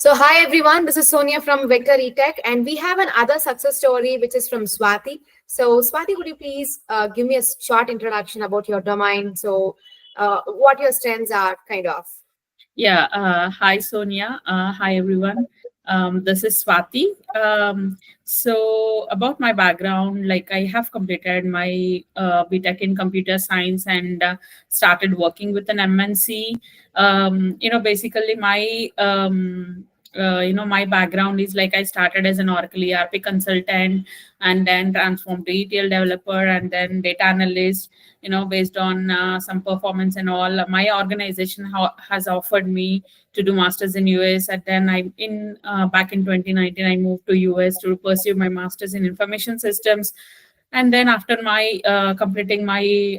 So hi everyone, this is Sonia from VectorE Tech, and we have another success story which is from Swathi. So Swathi, could you please give me a short introduction about your domain? So what your strengths are, kind of. Yeah, hi Sonia. Hi everyone. This is Swathi. So about my background, like I have completed my BTech in computer science and started working with an MNC. Basically my background is like I started as an Oracle ERP consultant and then transformed to ETL developer and then data analyst, based on some performance and all. My organization has offered me to do masters in US, and then back in 2019 I moved to US to pursue my masters in information systems. And then after my completing my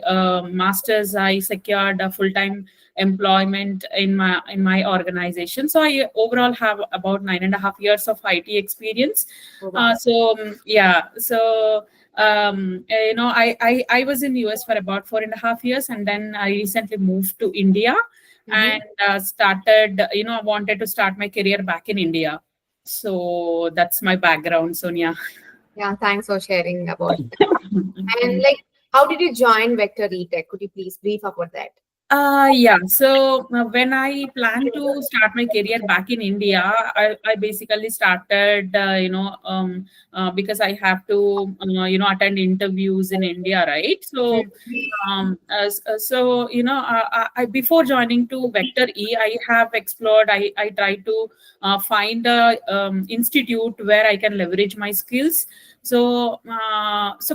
masters, I secured a full-time employment in my organization. So I overall have about 9.5 years of IT experience. Oh, wow. I was in US for about 4.5 years, and then I recently moved to India and wanted to start my career back in India. So that's my background, Sonia. Yeah, thanks for sharing about that. And like, how did you join VectorE Tech? Could you please brief about that? Yeah. So when I planned to start my career back in India, I basically started, because I have to, attend interviews in India, right? So, before joining to Vector E, I have explored. I tried to find a institute where I can leverage my skills. So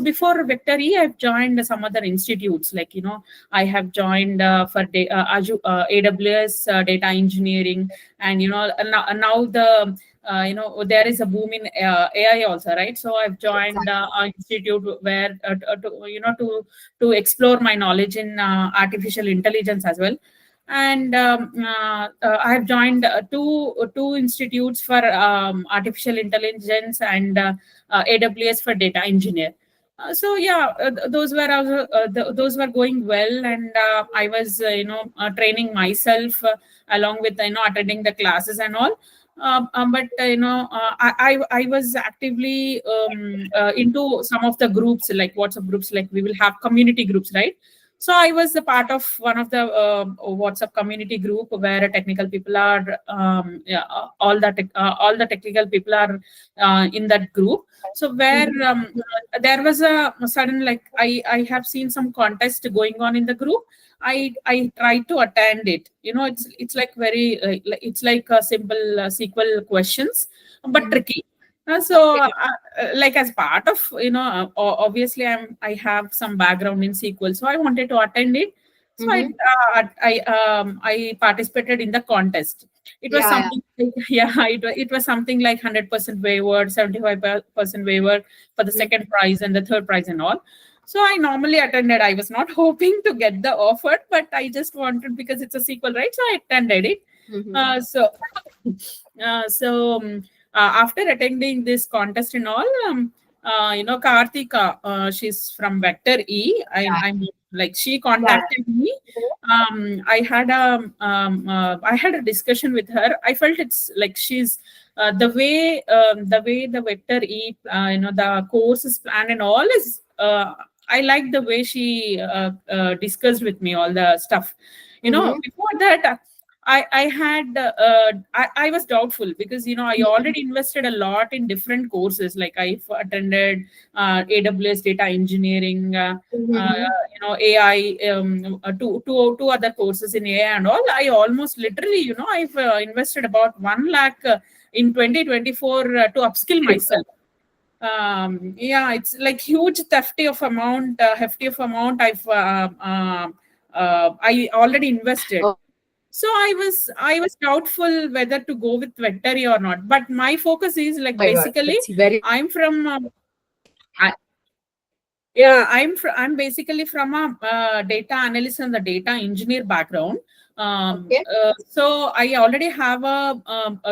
before Vector E, I've joined some other institutes, like I have joined for Azure, AWS data engineering, and now there is a boom in AI also, right? So I've joined an institute where to explore my knowledge in artificial intelligence as well. And I've joined two institutes for artificial intelligence and AWS for data engineer. Those were going well, and I was training myself along with attending the classes and all. I was actively into some of the groups, like WhatsApp groups. Like we will have community groups, right? So I was a part of one of the WhatsApp community group where technical people are, all the technical people are in that group. So where there was a sudden, like I have seen some contest going on in the group. I tried to attend it. It's like very it's like a simple SQL questions, but tricky. Like as part of obviously I have some background in SQL, so I wanted to attend it. So I participated in the contest. It was something like, it was something like 100% waiver, 75% waiver for the second prize and the third prize and all. So I normally attended. I was not hoping to get the offer, but I just wanted, because it's a sequel, right? So I attended it. After attending this contest and all, Karthika, she's from Vector E. I'm like, she contacted me. I had a discussion with her. I felt it's like she's the way the Vector E, the course is planned and all is. I like the way she discussed with me all the stuff. Before that, I was doubtful, because I already invested a lot in different courses. Like I attended AWS data engineering, AI, two other courses in AI and all. I almost literally, I've invested about 1 lakh in 2024 to upskill myself. It's like huge hefty of amount I already invested. So I was doubtful whether to go with VectorE or not. But my focus is like, basically I'm from I'm basically from a data analyst and the data engineer background. So I already have a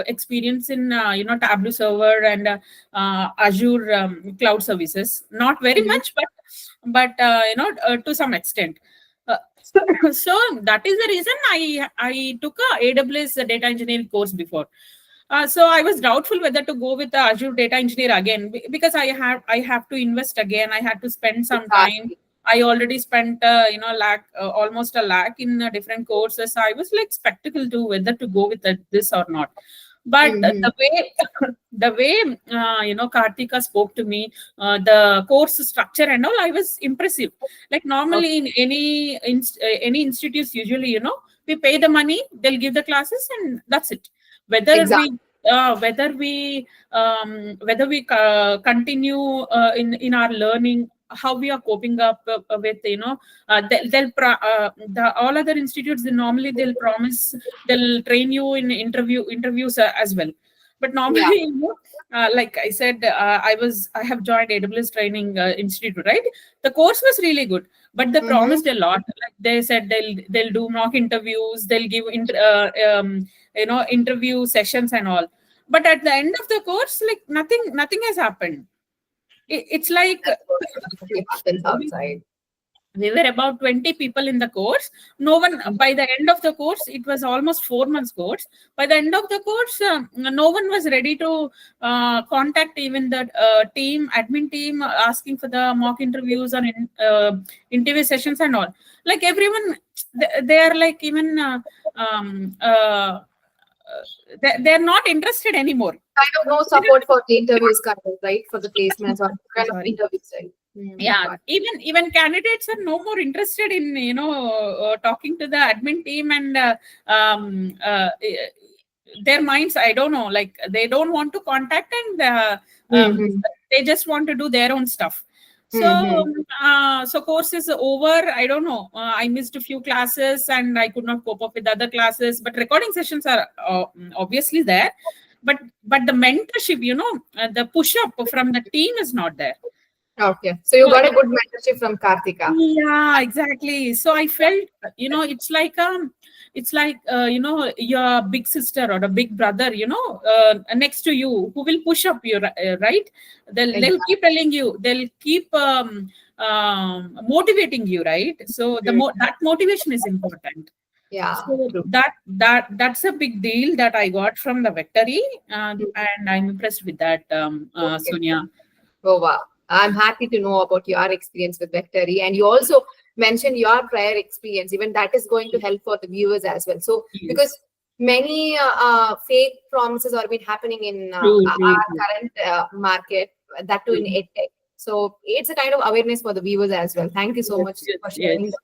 experience in Tableau server and Azure cloud services. Not very much, but to some extent. So that is the reason I took a AWS data engineering course before. So I was doubtful whether to go with the Azure Data Engineer again, because I have to invest again. I had to spend some time. Exactly. I already spent lakh, almost a lakh in different courses. I was like skeptical to whether to go with this or not. But Mm-hmm. the way the way Kartika spoke to me, the course structure and all, I was impressive. Like Okay. normally in any institutes, usually we pay the money, they'll give the classes, and that's it. Whether Exactly. we whether we continue in our learning, how we are coping up with all other institutes, they normally they'll promise they'll train you in interviews as well. But Yeah. normally like I said, I have joined AWS training institute, right? The course was really good, but they Mm-hmm. promised a lot. Like they said they'll do mock interviews, they'll give interview sessions and all. But at the end of the course, like nothing has happened. It's like That's what usually happens we outside. we were about 20 people in the course. No one, by the end of the course, it was almost 4 months course. By the end of the course, no one was ready to contact even the admin team, asking for the mock interviews or interview sessions and all. Like everyone, they are like even um, uh, they're not interested anymore. Kind of no support for the interviews, kind of, right? For the placements or kind of Sorry. interviews, right? Mm, Yeah, got even candidates are no more interested in talking to the admin team, and their minds, I don't know, like they don't want to contact, and Mm-hmm. they just want to do their own stuff. So Mm-hmm. so course is over. I don't know, I missed a few classes and I could not cope up with other classes, but recording sessions are obviously there. But the mentorship, the push up from the team is not there. Okay. So you So got a good mentorship from Kartika. yeah, exactly. So I felt, it's like your big sister or a big brother, next to you, who will push up you, right? They'll Exactly. keep telling you, they'll keep motivating you, right? So that motivation is important. Yeah, So true. that's a big deal that I got from the VectorE, Mm, and I'm impressed with that, okay. Sonia. Oh, wow. I'm happy to know about your experience with VectorE. And you also mentioned your prior experience. Even that is going to help for the viewers as well. So, because Yes, many fake promises are been happening in true, true, our true. current market, that too in True. EdTech. So, it's a kind of awareness for the viewers as well. Thank you so Yes, much yes, for sharing. yes.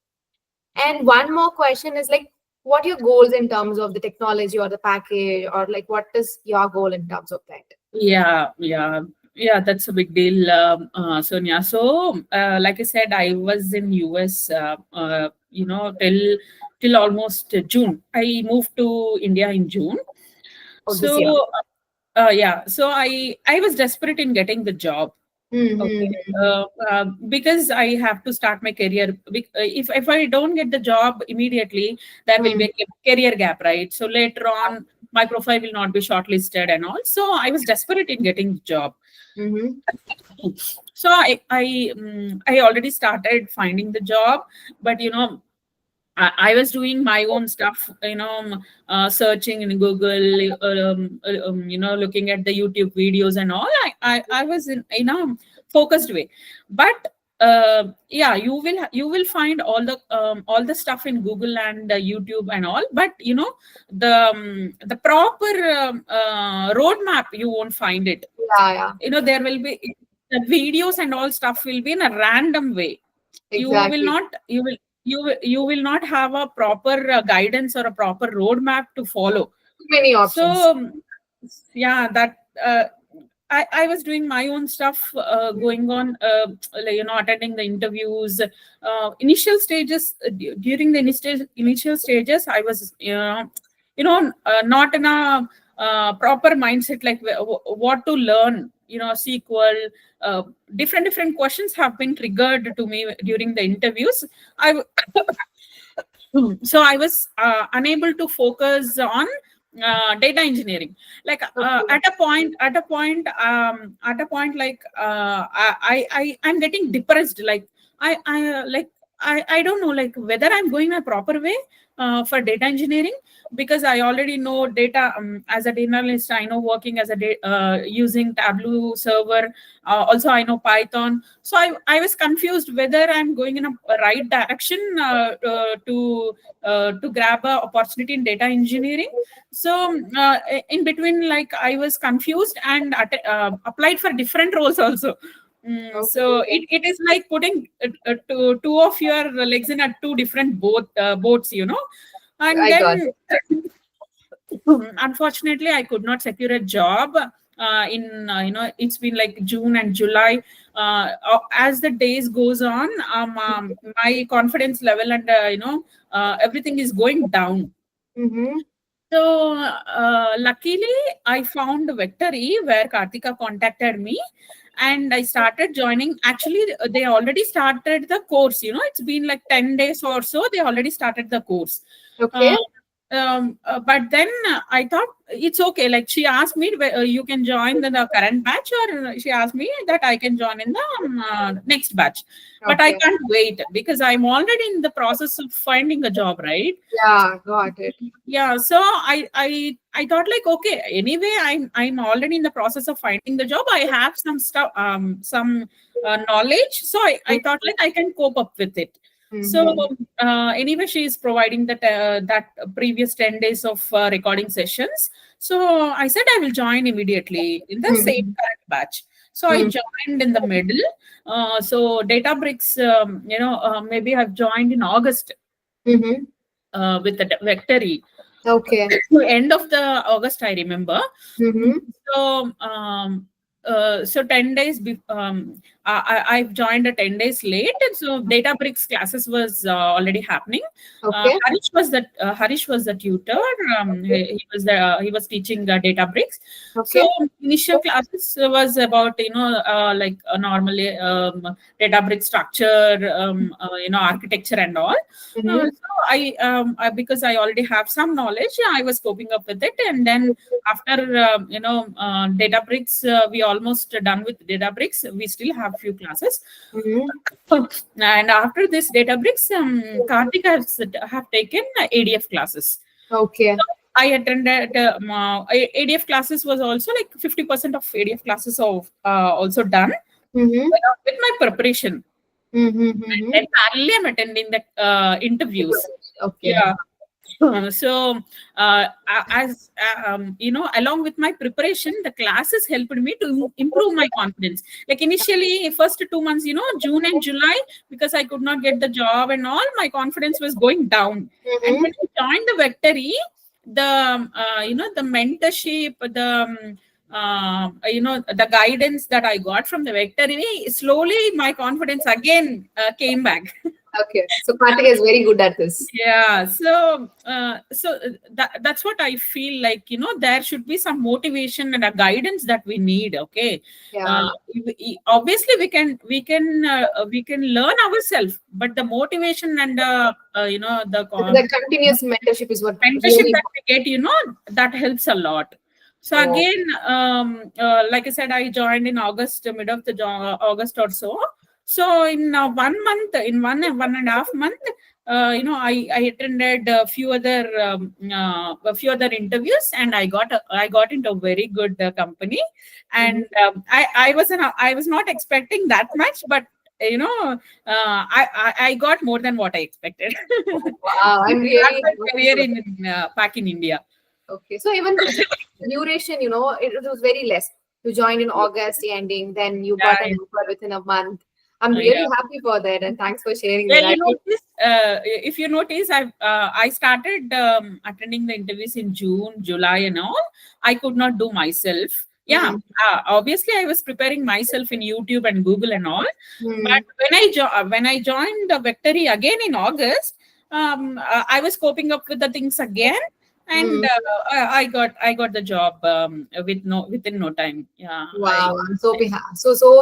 And one more question is like, what are your goals in terms of the technology or the package, or like, what is your goal in terms of that? Yeah, yeah, yeah. That's a big deal, Sonia. So, like I said, I was in US, till almost June. I moved to India in June. Oh, this year. So, yeah. So I was desperate in getting the job. Okay. Mm-hmm. Because I have to start my career. If I don't get the job immediately, there will be a career gap, right? So later on, my profile will not be shortlisted and all. So I was desperate in getting the job. Mm-hmm. So I already started finding the job, but I was doing my own stuff, searching in Google, looking at the YouTube videos and all. I was in a focused way, but yeah, you will find all the stuff in Google and YouTube and all, but the proper roadmap, you won't find it. Yeah, yeah, There will be the videos and all stuff will be in a random way. You will exactly. not you will not have a proper guidance or a proper roadmap to follow. Too many So options. yeah, that I was doing my own stuff, going on, attending the interviews, initial stages. During the initial stages, I was not in a proper mindset, like what to learn, SQL. uh, Different questions have been triggered to me during the interviews. I so I was unable to focus on data engineering. Like Okay. at a point, like I'm getting depressed. Like I don't know, like whether I'm going a proper way, for data engineering, because I already know data as a data analyst. I know working as a using Tableau server. Also, I know Python. So I was confused whether I'm going in a right direction to grab a opportunity in data engineering. So in between, like I was confused and applied for different roles also. So Okay. it is like putting two of your legs in a two different boats, and I got then unfortunately I could not secure a job in it's been like June and July. As the days goes on, my confidence level and everything is going down. Mm-hmm. So luckily, I found VectorE where Kartika contacted me, and I started joining. Actually, they already started the course. It's been like 10 days or so. They already started the course. Uh, Okay. but then I thought it's okay. Like she asked me, you can join the current batch, or she asked me that I can join in the next batch. But I Okay. can't wait because I'm already in the process of finding a job, right? Yeah, got it. Yeah, so I thought like, okay, anyway, I'm already in the process of finding the job. I have some stuff, some knowledge, so I thought like I can cope up with it. So Mm-hmm. anyway, she is providing that previous 10 days of recording sessions. So I said I will join immediately in the same Mm-hmm. current batch. So I Mm-hmm. joined in the middle. So Databricks, maybe I've joined in August Mm-hmm. with the VectorE. Okay. So end of the August, I remember. Mm, Mm-hmm. So, 10 days, I've joined a 10 days late. And so Databricks classes was already happening. Okay. Harish was the tutor. He was teaching Databricks. So Okay. initial classes was about, like normally Databricks structure, architecture and all. Mm-hmm. Because I already have some knowledge, I was coping up with it. And then after Databricks, we almost done with Databricks. We still have few classes. Mm-hmm. And after this Databricks, Karthik have taken ADF classes. Okay. So I attended ADF classes was also like 50% of ADF classes of also done Mm-hmm. with my preparation. Mm-hmm. And Mm-hmm. parallelly, I'm attending the interviews. Okay. Yeah. So, along with my preparation, the classes helped me to improve my confidence. Like initially, first 2 months, June and July, because I could not get the job and all, my confidence was going down. And Mm-hmm. when I joined the VectorE, the mentorship, the guidance that I got from the VectorE, slowly my confidence again came back. Okay. So Kartik is very good at this. Yeah, that's what I feel like. There should be some motivation and a guidance that we need. Okay, Yeah. obviously we can learn ourselves, but the motivation and the The continuous mentorship is what mentorship really. that we get, that helps a lot. So Oh. again, like I said, I joined in August, mid of the August or so. So in 1 month, in 1.5 month, I attended a few other interviews, and I got into a very good company. Mhm. And I was not expecting that much, but I got more than what I expected. Wow, I'm Start really my happy career for in that. back in India. Okay, so even the duration, it was very less. You joined in August ending, then you got an Yeah, offer within a month. I'm really yeah. happy for that, and thanks for sharing Yeah, that. I feel, if you notice, I started attending the interviews in June, July, and all. I could not do myself. Yeah, mm, obviously I was preparing myself in YouTube and Google and all. But mm, when I joined the VectorE again in August, I was coping up with the things again, and mm. I got the job within no time. Yeah, Wow, I'm so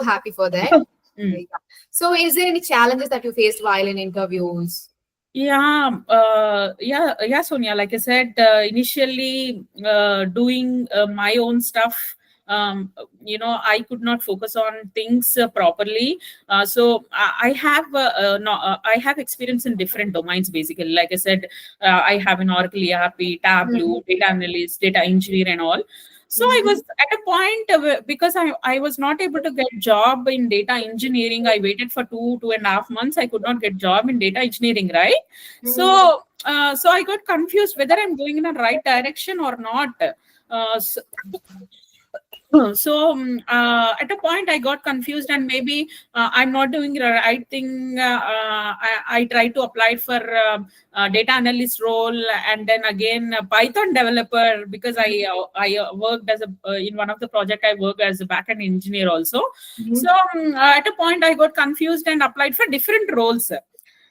happy for that. Mm. Yeah. So, is there any challenges that you faced while in interviews? Yeah, Sonia. Like I said, initially doing my own stuff, I could not focus on things properly. So I have no, I have experience in different domains basically. Like I said, I have an Oracle ERP, Tableau, data analyst, data engineer, and all. So I was at a point because I was not able to get job in data engineering. I waited for 2.5 months. I could not get job in data engineering, right? So I got confused whether I'm going in the right direction or not. Uh, so, at a point I got confused, and maybe I'm not doing the right thing. I tried to apply for data analyst role, and then again Python developer, because I worked as a in one of the project I worked as a backend engineer also. So at a point I got confused and applied for different roles.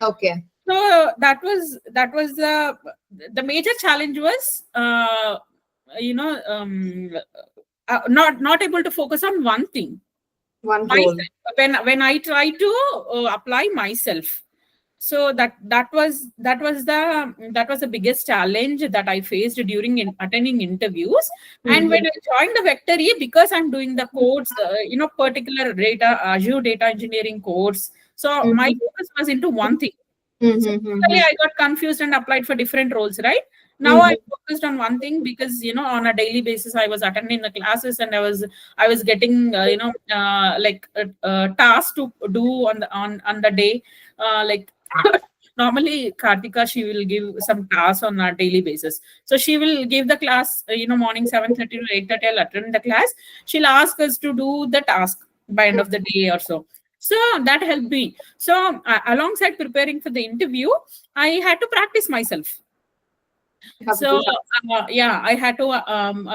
Okay. So that was the major challenge was not able to focus on one thing. One Myself, role. when I try to apply myself. So that was the biggest challenge that I faced during attending interviews. And when I joined the VectorE, because I'm doing the course, particular Azure Data Engineering course, so my focus was into one thing. So basically, I got confused and applied for different roles, right? Now I'm focused on one thing, because on a daily basis I was attending the classes, and I was getting tasks to do on the day, like normally Kartika, she will give some tasks on a daily basis. So she will give the class, morning 7:30 to 8:30. I'll attend the class. She'll ask us to do the task by end of the day or so. So that helped me. So alongside preparing for the interview, I had to practice myself. So I had to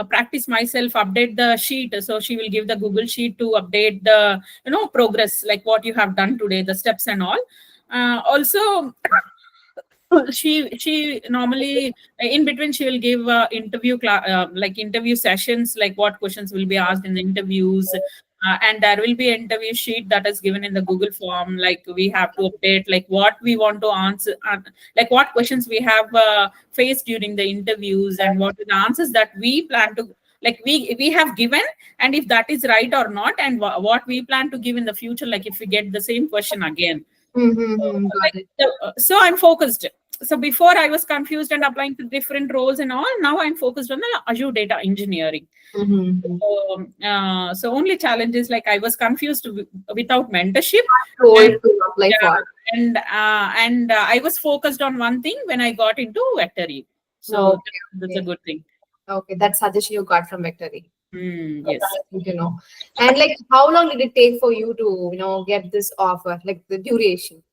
practice myself, update the sheet. So she will give the Google sheet to update the progress, like what you have done today, the steps and all. Also, she normally in between she will give interview sessions, like what questions will be asked in the interviews. And there will be an interview sheet that is given in the Google form, like we have to update like what we want to answer, like what questions we have faced during the interviews, and what are the answers that we plan to, like we have given, and if that is right or not, and what we plan to give in the future, like if we get the same question again. Got it. So I'm focused. So before I was confused and applying to different roles and all. Now I'm focused on the Azure Data Engineering. So only challenge is like I was confused without mentorship. Role to apply for. And I was focused on one thing when I got into VectorE. So that's a good thing. Okay, that suggestion you got from VectorE. Yes. And like, how long did it take for you to get this offer? Like the duration?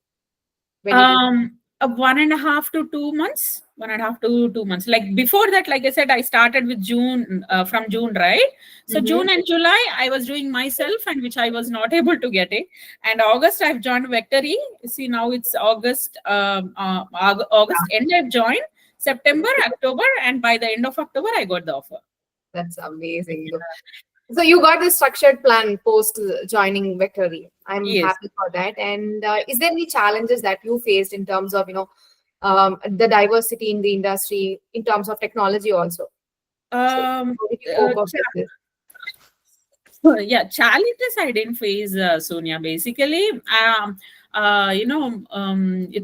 1.5 to 2 months. 1.5 to 2 months. Like before that, like I said, I started with June, from June, right? So June and July, I was doing myself, and which I was not able to get it. And August, I've joined VectorE. See, now it's August. August end, I've joined. September, October, and by the end of October, I got the offer. That's amazing. So you got this structured plan post joining VectorE. I'm happy for that. And is there any challenges that you faced in terms of the diversity in the industry, in terms of technology also? Challenges I didn't face, Sonia. Basically,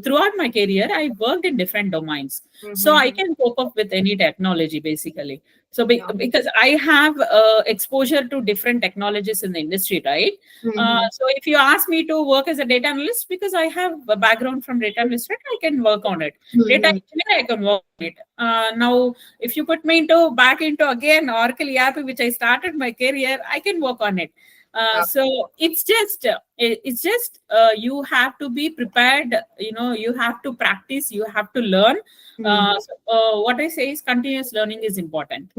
throughout my career, I worked in different domains, so I can cope up with any technology, basically. So because I have exposure to different technologies in the industry, right? So if you ask me to work as a data analyst, because I have a background from data analyst, I can work on it. Data engineer, I can work on it. Now, if you put me back into again Oracle ERP, which I started my career, I can work on it. So it's just you have to be prepared. You have to practice. You have to learn. What I say is continuous learning is important.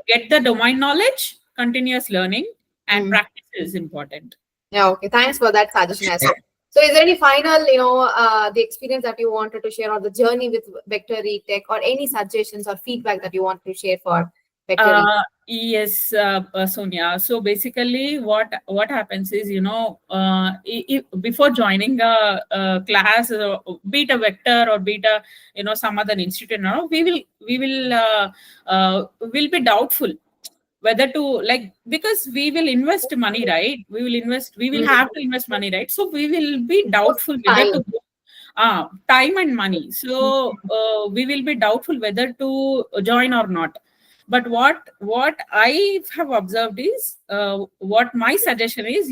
Get the domain knowledge, continuous learning, and practice is important. Yeah. Okay. Thanks for that suggestion as well. So is there any final, the experience that you wanted to share, or the journey with VectorE Tech, or any suggestions or feedback that you want to share for VectorE? Yes, Sonia. So basically, what happens is, before joining a class, be it a Vector or be it some other institute, will be doubtful. whether to, like, because we will invest money, right? We will have to invest money, right? So we will be doubtful whether Time. to go, time and money. So we will be doubtful whether to join or not. But what I have observed is, what my suggestion is,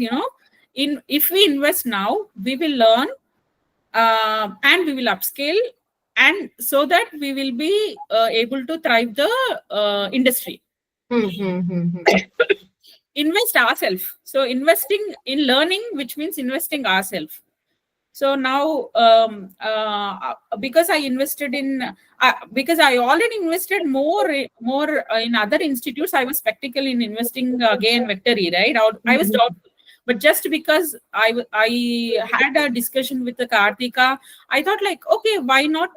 in if we invest now, we will learn, and we will upscale, and so that we will be able to thrive the industry. Invest ourselves. So investing in learning, which means investing ourselves. So now, because I invested in, because I already invested more in other institutes, I was spectacle in investing again VectorE, right? I was doubtful, but just because I had a discussion with the Kartika, I thought, like, okay, why not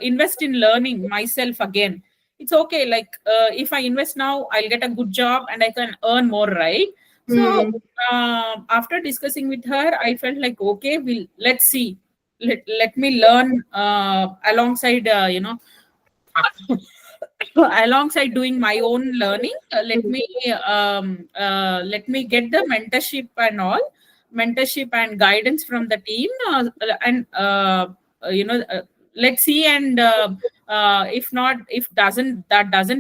invest in learning myself again? It's okay. Like, if I invest now, I'll get a good job and I can earn more, right? So after discussing with her, I felt like, okay, let's see. Let me learn alongside, alongside doing my own learning. Let me get the mentorship and guidance from the team, and you know let's see. And if not, if doesn't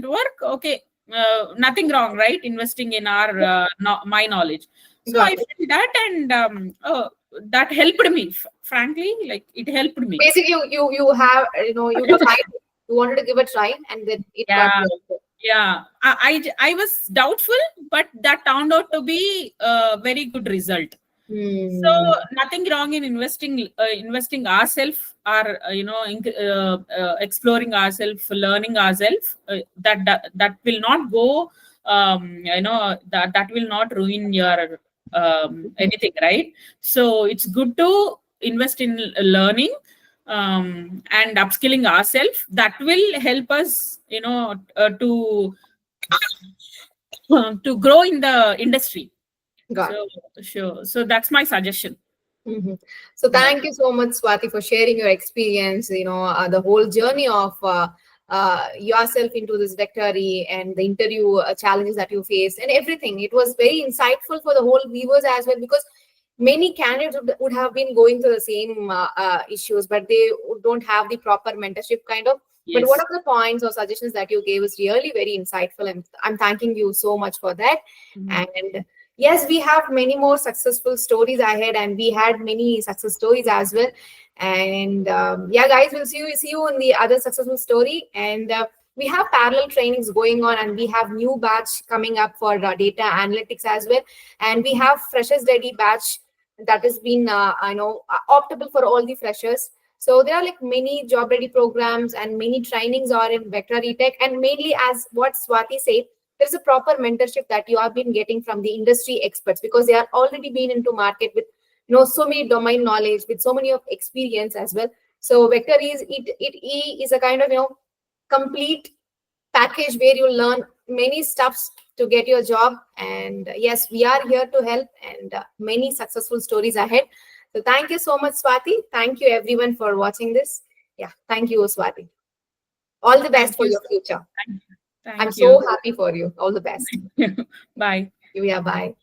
work, okay, nothing wrong, right? Investing in our my knowledge. So Got I it. felt that, and that helped me. Frankly, like, it helped me. Basically, you have, you tried, you wanted to give a try, and then it got Yeah, you. yeah. I was doubtful, but that turned out to be a very good result. So nothing wrong in investing ourselves, or exploring ourselves, learning ourselves. That will not go. That will not ruin your anything, right? So it's good to invest in learning, and upskilling ourselves. That will help us, to grow in the industry. Got So sure. So that's my suggestion. it. So Yeah. thank you so much, Swati, for sharing your experience. The whole journey of yourself into this VectorE and the interview challenges that you faced and everything. It was very insightful for the whole viewers as well, because many candidates would have been going through the same issues, but they don't have the proper mentorship kind of. But what Yes. are the points or suggestions that you gave is really very insightful, and I'm thanking you so much for that. Mhm. And yes, we have many more successful stories ahead, and we had many success stories as well. And yeah, guys, we'll see you in the other successful story. And we have parallel trainings going on, and we have new batch coming up for data analytics as well. And we have freshers ready batch that has been optable for all the freshers. So there are like many job ready programs, and many trainings are in VectorETech. Tech. And mainly, as what Swati said, there's a proper mentorship that you have been getting from the industry experts, because they are already been into market with so many domain knowledge, with so many of experience as well. So VectorE is a kind of complete package where you learn many stuffs to get your job. And yes, we are here to help, and many successful stories ahead. So thank you so much, Swati. Thank you everyone for watching this. Yeah, thank you, Swati. All the best Thank for you. your future. Thank you. I'm Thank so you. happy for you. All the best. Bye. Yeah, bye.